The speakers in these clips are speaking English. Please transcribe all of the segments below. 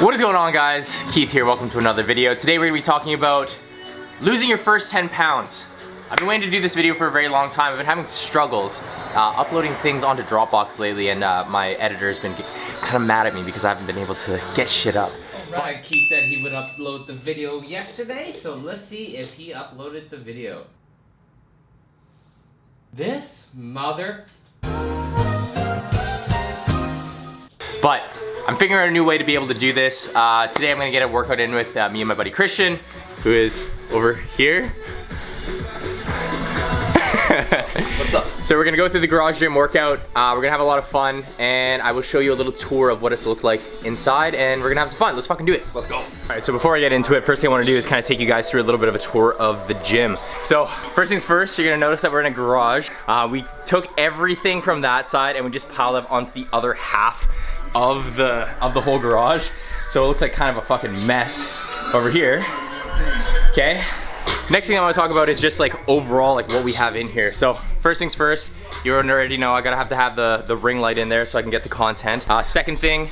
What is going on, guys? Keith here, welcome to another video. Today we're gonna be talking about losing your first 10 pounds. I've been waiting to do this video for a very long time. I've been having struggles uploading things onto Dropbox lately, and my editor's been kind of mad at me because I haven't been able to get shit up. Right, Keith said he would upload the video yesterday, so let's see if he uploaded the video. This mother... But I'm figuring out a new way to be able to do this. Today I'm gonna get a workout in with me and my buddy Christian, who is over here. What's up? So we're gonna go through the garage gym workout. We're gonna have a lot of fun, and I will show you a little tour of what it's looked like inside, and we're gonna have some fun. Let's fucking do it. Let's go. All right, so before I get into it, first thing I wanna do is kind of take you guys through a little bit of a tour of the gym. So first things first, you're gonna notice that we're in a garage. We took everything from that side and we just piled it onto the other half of the whole garage. So it looks like kind of a fucking mess over here. Okay. Next thing I want to talk about is just like overall like what we have in here. So first things first, you already know I gotta have to have the ring light in there so I can get the content. Second thing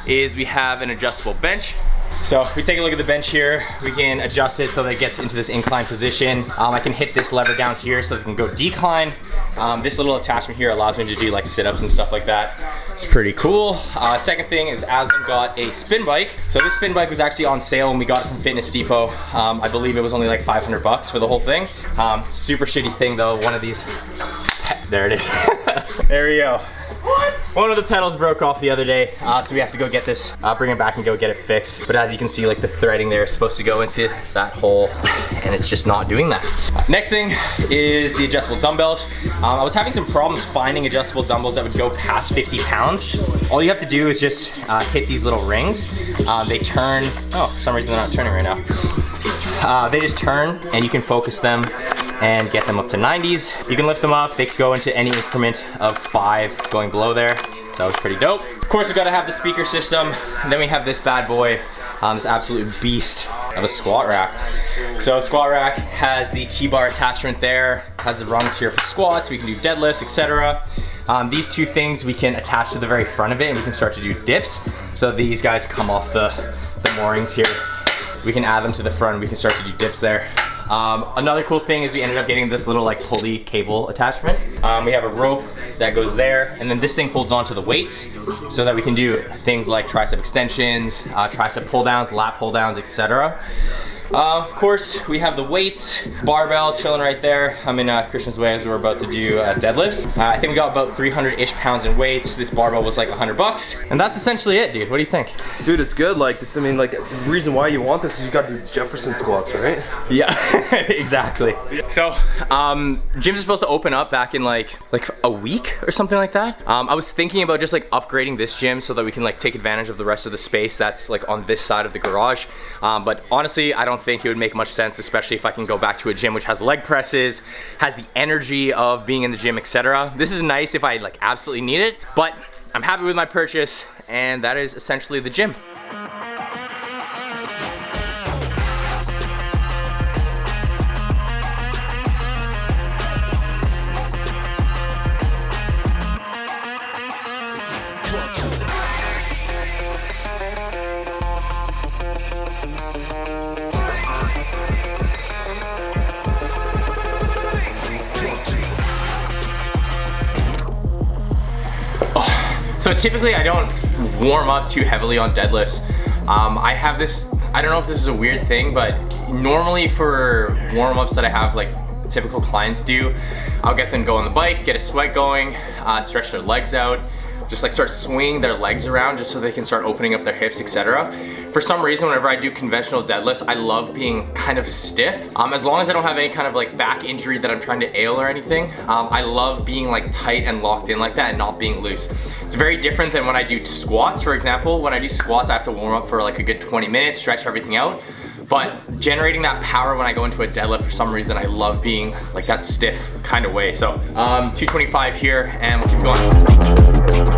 is we have an adjustable bench. So if we take a look at the bench here, we can adjust it so that it gets into this incline position. I can hit this lever down here so it can go decline. This little attachment here allows me to do like sit-ups and stuff like that. It's pretty cool. Second thing is Aslan got a spin bike. So this spin bike was actually on sale when we got it from Fitness Depot. I believe it was only like 500 bucks for the whole thing. Super shitty thing though. One of these, there it is. There we go. What? One of the pedals broke off the other day, so we have to go get this, bring it back and go get it fixed. But as you can see, like the threading there is supposed to go into that hole, and it's just not doing that. Next thing is the adjustable dumbbells. I was having some problems finding adjustable dumbbells that would go past 50 pounds. All you have to do is just hit these little rings. They turn, oh, for some reason they're not turning right now. They just turn, and you can focus them and get them up to 90s. You can lift them up. They could go into any increment of 5 going below there. So it's pretty dope. Of course, we've got to have the speaker system. And then we have this bad boy, this absolute beast of a squat rack. So squat rack has the T-bar attachment there, has the rungs here for squats. We can do deadlifts, etc. These two things we can attach to the very front of it, and we can start to do dips. So these guys come off the moorings here. We can add them to the front, and we can start to do dips there. Another cool thing is we ended up getting this little like pulley cable attachment. We have a rope that goes there, and then this thing holds onto the weights so that we can do things like tricep extensions, tricep pull downs, lat pull downs, etc. Of course, we have the weights, barbell chilling right there. I'm in Christian's way as we're about to do deadlifts. I think we got about 300-ish pounds in weights. This barbell was like 100 bucks. And that's essentially it, dude. What do you think? Dude, it's good. Like, I mean, like, the reason why you want this is you got to do Jefferson squats, right? Yeah, exactly. So, gyms are supposed to open up back in like a week or something like that. I was thinking about just like upgrading this gym so that we can like take advantage of the rest of the space that's like on this side of the garage. But honestly, I don't think it would make much sense, especially if I can go back to a gym which has leg presses, has the energy of being in the gym, etc. This is nice if I like absolutely need it, but I'm happy with my purchase, and that is essentially the gym. So typically I don't warm up too heavily on deadlifts. I have this, I don't know if this is a weird thing, but normally for warm-ups that I have like typical clients do, I'll get them go on the bike, get a sweat going, stretch their legs out, just like start swinging their legs around just so they can start opening up their hips, etc. For some reason, whenever I do conventional deadlifts, I love being kind of stiff. As long as I don't have any kind of like back injury that I'm trying to ail or anything, I love being like tight and locked in like that and not being loose. It's very different than when I do squats, for example. When I do squats, I have to warm up for like a good 20 minutes, stretch everything out. But generating that power when I go into a deadlift, for some reason, I love being like that stiff kind of way. So 225 here, and we'll keep going.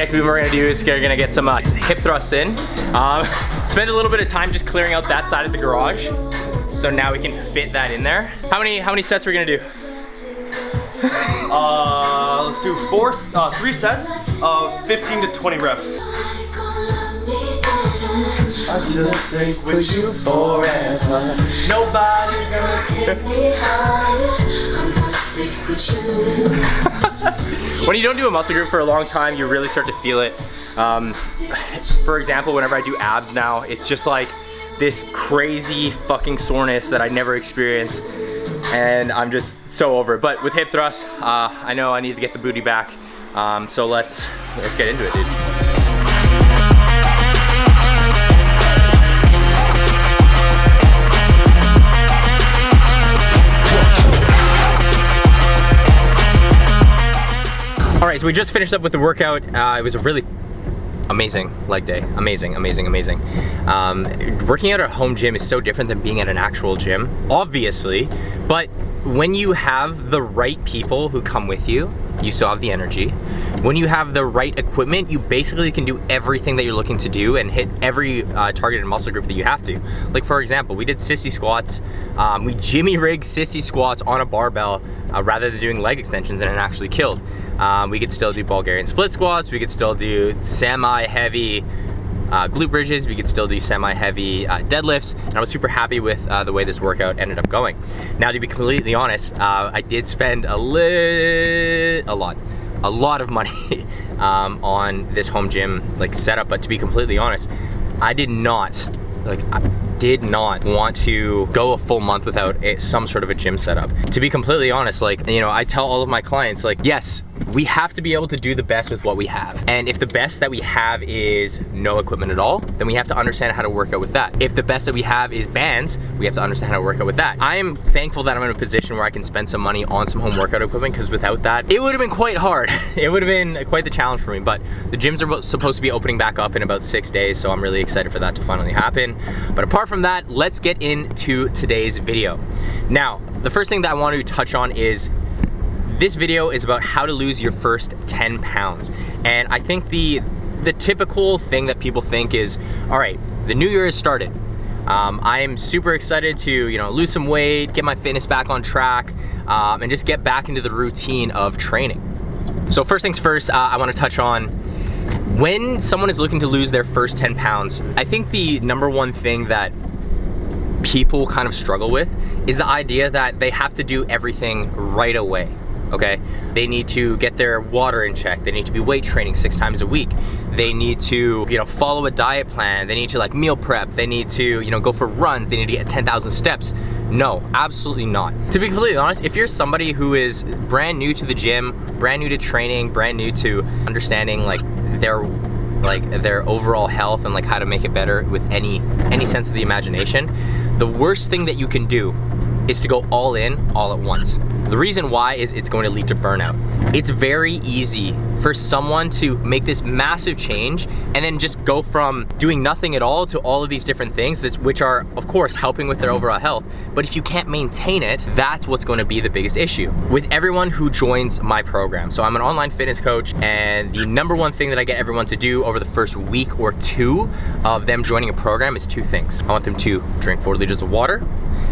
next move we're gonna do is we're gonna get some hip thrusts in. Spend a little bit of time just clearing out that side of the garage. So now we can fit that in there. How many sets are we gonna do? Let's do 3 sets of 15 to 20 reps. I just think with you forever. Nobody gonna take me higher. I'm gonna stick with you. When you don't do a muscle group for a long time, you really start to feel it. For example, whenever I do abs now, it's just like this crazy fucking soreness that I never experienced, and I'm just so over it. But with hip thrusts, I know I need to get the booty back. So let's get into it, dude. All right, so we just finished up with the workout. It was a really amazing leg day. Amazing. Working out at a home gym is so different than being at an actual gym, obviously, but when you have the right people who come with you, you still have the energy. When you have the right equipment, you basically can do everything that you're looking to do and hit every targeted muscle group that you have to. Like for example, we did sissy squats. We jimmy rigged sissy squats on a barbell rather than doing leg extensions, and it actually killed. We could still do Bulgarian split squats. We could still do semi-heavy glute bridges. We could still do semi-heavy deadlifts, and I was super happy with the way this workout ended up going. Now, to be completely honest, I did spend a lot of money on this home gym like setup, but to be completely honest, I did not want to go a full month without some sort of a gym setup. To be completely honest, like, you know, I tell all of my clients, like, yes, we have to be able to do the best with what we have. And if the best that we have is no equipment at all, then we have to understand how to work out with that. If the best that we have is bands, we have to understand how to work out with that. I am thankful that I'm in a position where I can spend some money on some home workout equipment, because without that, it would have been quite hard. It would have been quite the challenge for me, but the gyms are supposed to be opening back up in about 6 days, so I'm really excited for that to finally happen. But apart from that, let's get into today's video. Now, the first thing that I want to touch on is this video is about how to lose your first 10 pounds. And I think the typical thing that people think is, all right, the new year has started. I am super excited to, you know, lose some weight, get my fitness back on track, and just get back into the routine of training. So first things first, I want to touch on when someone is looking to lose their first 10 pounds, I think the number one thing that people kind of struggle with is the idea that they have to do everything right away. Okay, they need to get their water in check. They need to be weight training 6 times a week. They need to, you know, follow a diet plan. They need to like meal prep. They need to, you know, go for runs. They need to get 10,000 steps. No, absolutely not. To be completely honest, if you're somebody who is brand new to the gym, brand new to training, brand new to understanding like their overall health and like how to make it better with any sense of the imagination, the worst thing that you can do is to go all in all at once. The reason why is it's going to lead to burnout. It's very easy for someone to make this massive change and then just go from doing nothing at all to all of these different things, which are of course helping with their overall health. But if you can't maintain it, that's what's going to be the biggest issue with everyone who joins my program. So I'm an online fitness coach, and the number one thing that I get everyone to do over the first week or 2 of them joining a program is 2 things. I want them to drink 4 liters of water,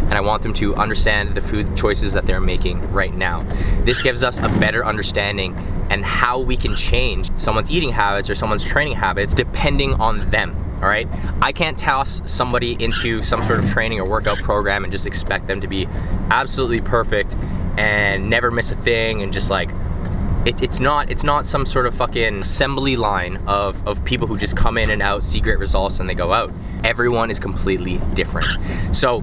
and I want them to understand the food choices that they're making right now. This gives us a better understanding and how we can change someone's eating habits or someone's training habits depending on them, all right? I can't toss somebody into some sort of training or workout program and just expect them to be absolutely perfect and never miss a thing and just like, it's not some sort of fucking assembly line of people who just come in and out, see great results, and they go out. Everyone is completely different. So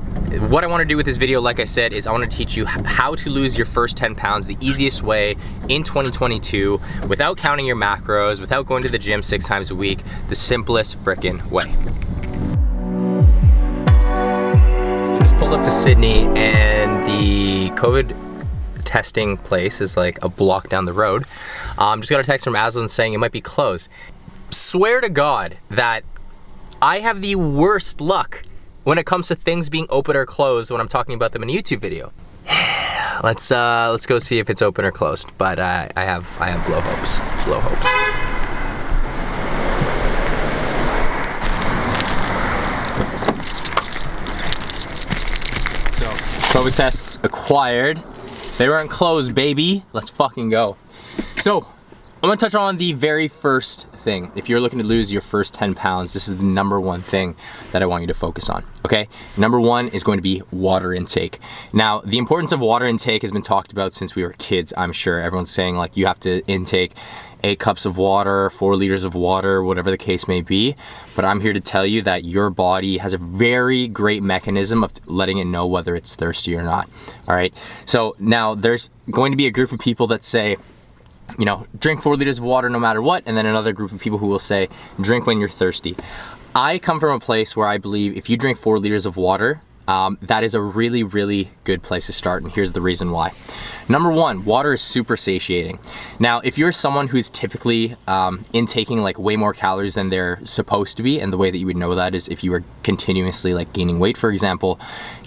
what I want to do with this video, like I said, is I want to teach you how to lose your first 10 pounds the easiest way in 2022 without counting your macros, without going to the gym 6 times a week, the simplest frickin' way. So just pulled up to Sydney, and the COVID testing place is like a block down the road. Just got a text from Aslan saying it might be closed. Swear to God that I have the worst luck when it comes to things being open or closed when I'm talking about them in a YouTube video. Let's go see if it's open or closed. But I have low hopes. Low hopes. COVID tests acquired. They weren't closed, baby. Let's fucking go. So, I'm gonna touch on the very first thing. If you're looking to lose your first 10 pounds, this is the number one thing that I want you to focus on, okay? Number one is going to be water intake. Now, the importance of water intake has been talked about since we were kids, I'm sure. Everyone's saying like you have to intake 8 cups of water, 4 liters of water, whatever the case may be. But I'm here to tell you that your body has a very great mechanism of letting it know whether it's thirsty or not, all right? So now there's going to be a group of people that say, you know, drink 4 liters of water no matter what, and then another group of people who will say, drink when you're thirsty. I come from a place where I believe if you drink 4 liters of water, that is a really, really good place to start, and here's the reason why. Number one, water is super satiating. Now, if you're someone who's typically intaking like way more calories than they're supposed to be, and the way that you would know that is if you were continuously like gaining weight, for example,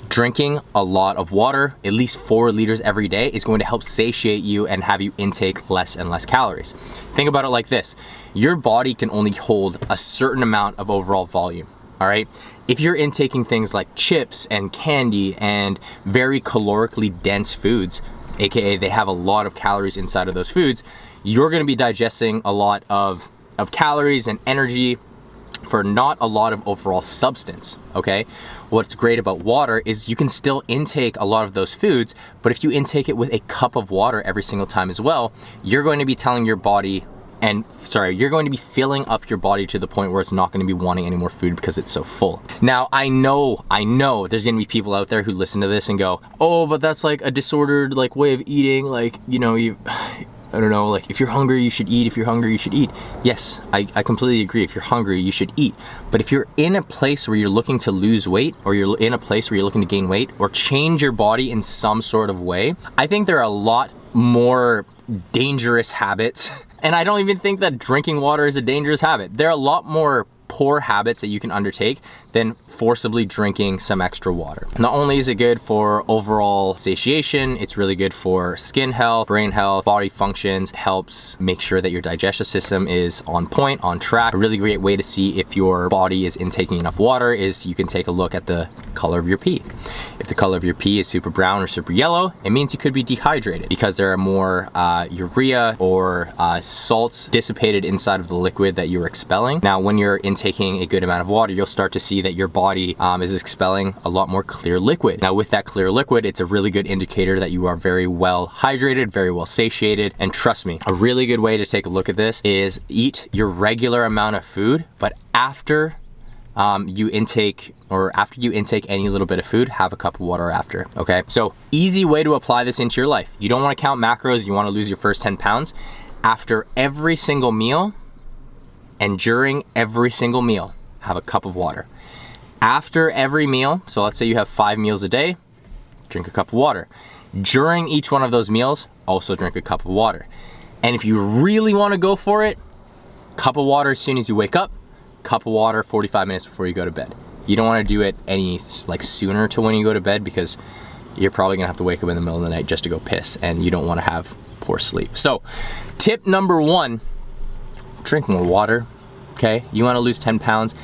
drinking a lot of water, at least 4 liters every day, is going to help satiate you and have you intake less and less calories. Think about it like this. Your body can only hold a certain amount of overall volume, all right? If you're intaking things like chips and candy and very calorically dense foods, AKA they have a lot of calories inside of those foods, you're gonna be digesting a lot of calories and energy for not a lot of overall substance, okay? What's great about water is you can still intake a lot of those foods, but if you intake it with a cup of water every single time as well, you're going to be telling your body, you're going to be filling up your body to the point where it's not going to be wanting any more food because it's so full. Now, I know there's going to be people out there who listen to this and go, oh, but that's like a disordered like way of eating, like, you know, I don't know, like if you're hungry, you should eat. If you're hungry, you should eat. Yes, I completely agree. If you're hungry, you should eat. But if you're in a place where you're looking to lose weight, or you're in a place where you're looking to gain weight or change your body in some sort of way, I think there are a lot more dangerous habits. And I don't even think that drinking water is a dangerous habit. There are a lot more poor habits that you can undertake than forcibly drinking some extra water. Not only is it good for overall satiation, it's really good for skin health, brain health, body functions. It helps make sure that your digestive system is on point, on track. A really great way to see if your body is intaking enough water is you can take a look at the color of your pee. If the color of your pee is super brown or super yellow, it means you could be dehydrated because there are more urea or salts dissipated inside of the liquid that you're expelling. Now, when you're intaking a good amount of water, you'll start to see that your body is expelling a lot more clear liquid. Now, with that clear liquid, it's a really good indicator that you are very well hydrated, very well satiated. And trust me, a really good way to take a look at this is eat your regular amount of food, but after you intake any little bit of food, have a cup of water after, okay? So easy way to apply this into your life. You don't want to count macros, you want to lose your first 10 pounds. After every single meal and during every single meal, have a cup of water. After every meal, so let's say you have 5 meals a day, drink a cup of water. During each one of those meals, also drink a cup of water. And if you really want to go for it, cup of water as soon as you wake up, cup of water 45 minutes before you go to bed. You don't want to do it any like sooner to when you go to bed because you're probably gonna have to wake up in the middle of the night just to go piss, and you don't want to have poor sleep. So tip number 1, drink more water, okay? You want to lose 10 pounds,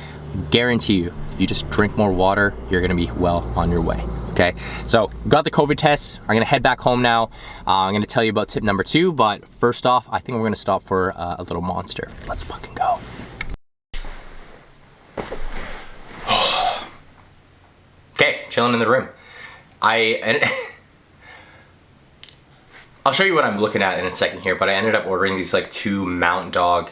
guarantee you, if you just drink more water, you're gonna be well on your way, okay? So got the COVID tests. I'm gonna head back home now. I'm gonna tell you about tip number 2, but first off, I think we're gonna stop for a little Monster. Let's fucking go. Okay, chilling in the room. I'll show you what I'm looking at in a second here, but I ended up ordering these like 2 Mount Dog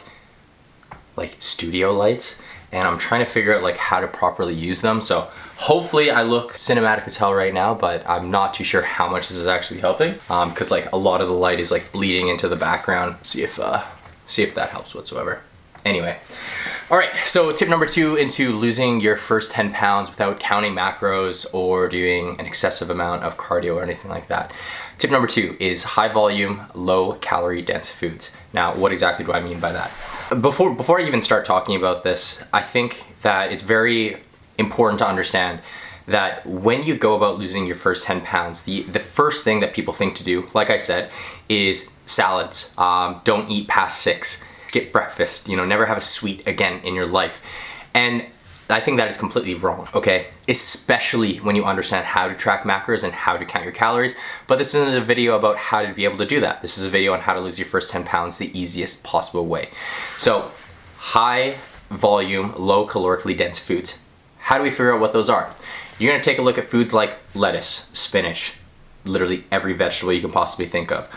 like studio lights, and I'm trying to figure out like how to properly use them. So hopefully I look cinematic as hell right now, but I'm not too sure how much this is actually helping because like a lot of the light is like bleeding into the background. See if that helps whatsoever. Anyway, all right, so tip number 2 into losing your first 10 pounds without counting macros or doing an excessive amount of cardio or anything like that. Tip number 2 is high volume, low calorie dense foods. Now, what exactly do I mean by that? Before I even start talking about this, I think that it's very important to understand that when you go about losing your first 10 pounds, the first thing that people think to do, like I said, is salads. Don't eat past 6. Skip breakfast, you know, never have a sweet again in your life. And I think that is completely wrong, okay? Especially when you understand how to track macros and how to count your calories. But this isn't a video about how to be able to do that. This is a video on how to lose your first 10 pounds the easiest possible way. So, high volume, low calorically dense foods. How do we figure out what those are? You're gonna take a look at foods like lettuce, spinach, literally every vegetable you can possibly think of.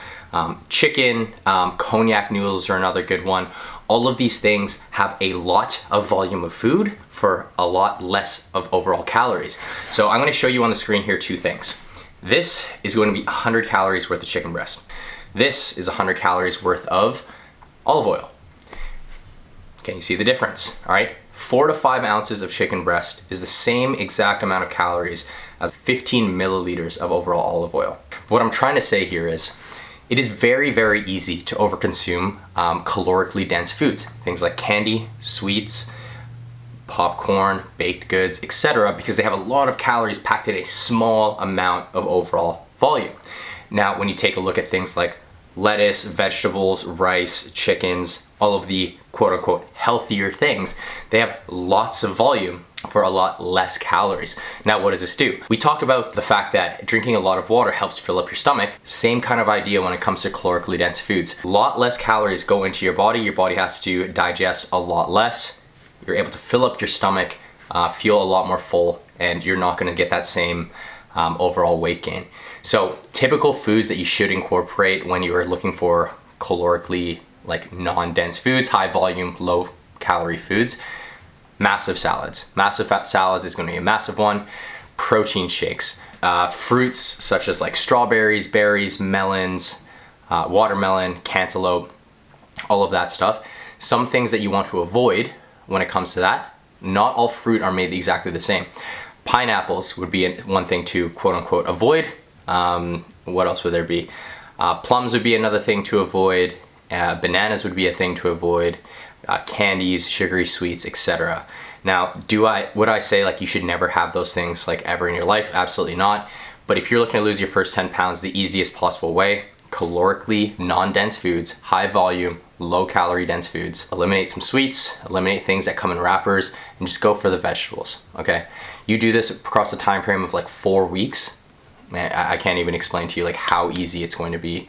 Chicken, cognac noodles are another good one. All of these things have a lot of volume of food for a lot less of overall calories. So I'm gonna show you on the screen here two things. This is going to be 100 calories worth of chicken breast. This is 100 calories worth of olive oil. Can you see the difference? All right, 4 to 5 ounces of chicken breast is the same exact amount of calories as 15 milliliters of overall olive oil. What I'm trying to say here is, it is very, very easy to overconsume calorically dense foods. Things like candy, sweets, popcorn, baked goods, etc., because they have a lot of calories packed in a small amount of overall volume. Now, when you take a look at things like lettuce, vegetables, rice, chickens, all of the quote-unquote healthier things, they have lots of volume for a lot less calories. Now, what does this do? We talk about the fact that drinking a lot of water helps fill up your stomach. Same kind of idea when it comes to calorically dense foods. A lot less calories go into your body has to digest a lot less. You're able to fill up your stomach, feel a lot more full, and you're not gonna get that same overall weight gain. So typical foods that you should incorporate when you are looking for calorically like non-dense foods, high volume, low calorie foods. Massive salads. Massive fat salads is going to be a massive one. Protein shakes. Fruits such as like strawberries, berries, melons, watermelon, cantaloupe, all of that stuff. Some things that you want to avoid when it comes to that. Not all fruit are made exactly the same. Pineapples would be one thing to quote unquote avoid. What else would there be? Plums would be another thing to avoid. Bananas would be a thing to avoid. Candies, sugary sweets, etc. Now, would I say like you should never have those things like ever in your life? Absolutely not. But if you're looking to lose your first 10 pounds the easiest possible way, calorically non-dense foods, high volume, low calorie dense foods. Eliminate some sweets, eliminate things that come in wrappers, and just go for the vegetables, okay? You do this across a time frame of like 4 weeks. Man, I can't even explain to you like how easy it's going to be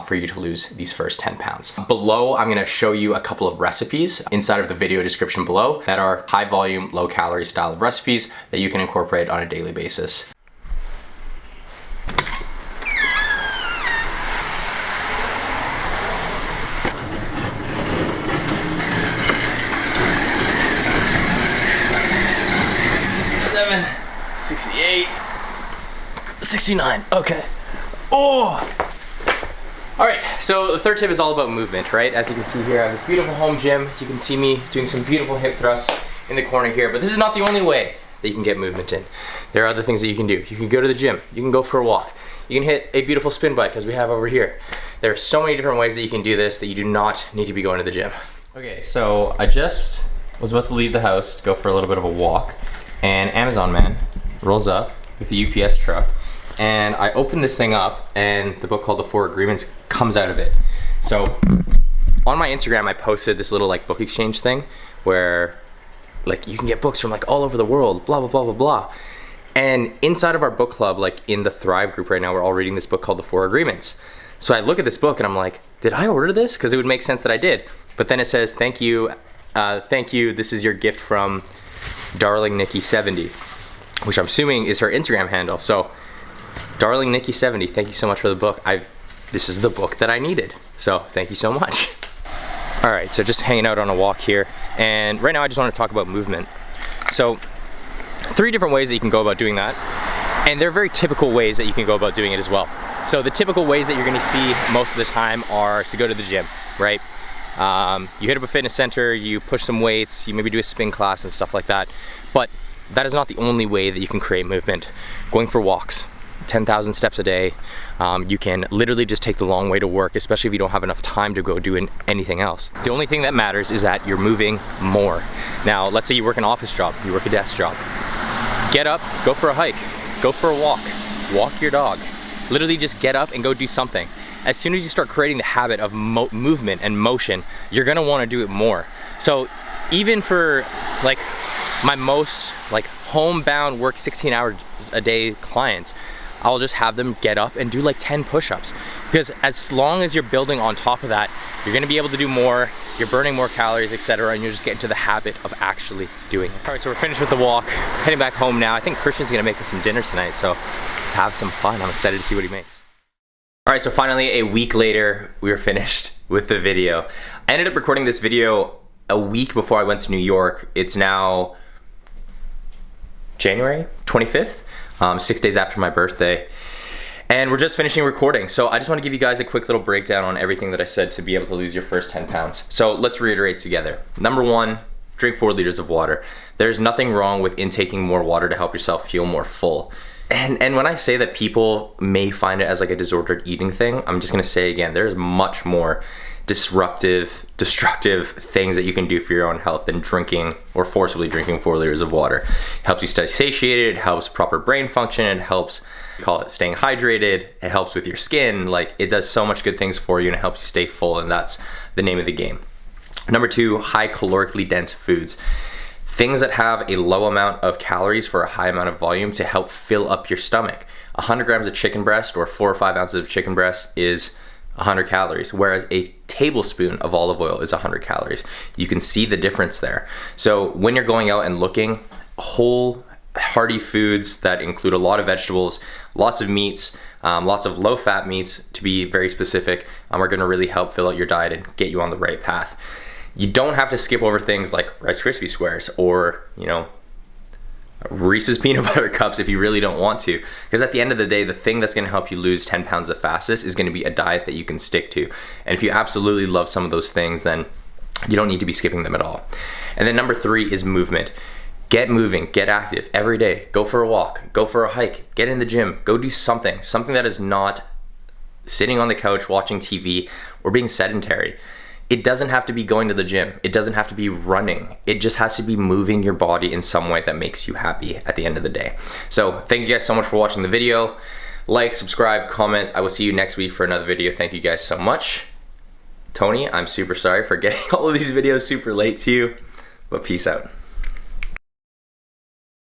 for you to lose these first 10 pounds. Below, I'm gonna show you a couple of recipes inside of the video description below that are high volume, low calorie style of recipes that you can incorporate on a daily basis. $67, $68, $69, okay. Oh! All right, so the third tip is all about movement, right? As you can see here, I have this beautiful home gym. You can see me doing some beautiful hip thrusts in the corner here, but this is not the only way that you can get movement in. There are other things that you can do. You can go to the gym, you can go for a walk, you can hit a beautiful spin bike as we have over here. There are so many different ways that you can do this that you do not need to be going to the gym. Okay, so I just was about to leave the house to go for a little bit of a walk, and Amazon man rolls up with the UPS truck. And I opened this thing up and the book called The 4 Agreements comes out of it. So on my Instagram, I posted this little like book exchange thing where like you can get books from like all over the world, blah, blah, blah, blah, blah. And inside of our book club, like in the Thrive group right now, we're all reading this book called The 4 Agreements. So I look at this book and I'm like, did I order this? Because it would make sense that I did. But then it says, thank you, this is your gift from Darling Nikki 70, which I'm assuming is her Instagram handle. So Darling Nikki 70, thank you so much for the book. This is the book that I needed. So thank you so much. All right, so just hanging out on a walk here. And right now I just want to talk about movement. So 3 different ways that you can go about doing that. And they're very typical ways that you can go about doing it as well. So the typical ways that you're gonna see most of the time are to go to the gym, right? You hit up a fitness center, you push some weights, you maybe do a spin class and stuff like that. But that is not the only way that you can create movement. Going for walks. 10,000 steps a day. You can literally just take the long way to work, especially if you don't have enough time to go do anything else. The only thing that matters is that you're moving more. Now, let's say you work an office job, you work a desk job. Get up, go for a hike, go for a walk your dog. Literally just get up and go do something. As soon as you start creating the habit of movement and motion, you're gonna wanna do it more. So even for like my most like homebound work 16 hours a day clients, I'll just have them get up and do like 10 push-ups, because as long as you're building on top of that, you're gonna be able to do more, you're burning more calories, etc., and you'll just get into the habit of actually doing it. All right, so we're finished with the walk, heading back home now. I think Christian's gonna make us some dinner tonight, so let's have some fun. I'm excited to see what he makes. All right, so finally a week later, we were finished with the video. I ended up recording this video a week before I went to New York. It's now January 25th, 6 days after my birthday. And we're just finishing recording. So I just want to give you guys a quick little breakdown on everything that I said to be able to lose your first 10 pounds. So let's reiterate together. Number one, drink 4 liters of water. There's nothing wrong with intaking more water to help yourself feel more full. And when I say that people may find it as like a disordered eating thing, I'm just gonna say again, there's much more destructive things that you can do for your own health than drinking or forcibly drinking 4 liters of water. It helps you stay satiated, it helps proper brain function, it helps, call it staying hydrated, it helps with your skin, like it does so much good things for you and it helps you stay full, and that's the name of the game. Number two, high calorically dense foods. Things that have a low amount of calories for a high amount of volume to help fill up your stomach. 100 grams of chicken breast or 4 or 5 ounces of chicken breast is 100 calories, whereas a tablespoon of olive oil is 100 calories. You can see the difference there. So when you're going out and looking, whole hearty foods that include a lot of vegetables, lots of meats, lots of low-fat meats to be very specific, are gonna really help fill out your diet and get you on the right path. You don't have to skip over things like Rice Krispie squares or, you know, Reese's peanut butter cups if you really don't want to, because at the end of the day, the thing that's going to help you lose 10 pounds the fastest is going to be a diet that you can stick to. And if you absolutely love some of those things, then you don't need to be skipping them at all. And then number three is movement. Get moving, get active every day. Go for a walk, go for a hike, get in the gym, go do something that is not sitting on the couch watching TV or being sedentary. It doesn't have to be going to the gym. It doesn't have to be running. It just has to be moving your body in some way that makes you happy at the end of the day. So thank you guys so much for watching the video. Like, subscribe, comment. I will see you next week for another video. Thank you guys so much. Tony, I'm super sorry for getting all of these videos super late to you, but peace out.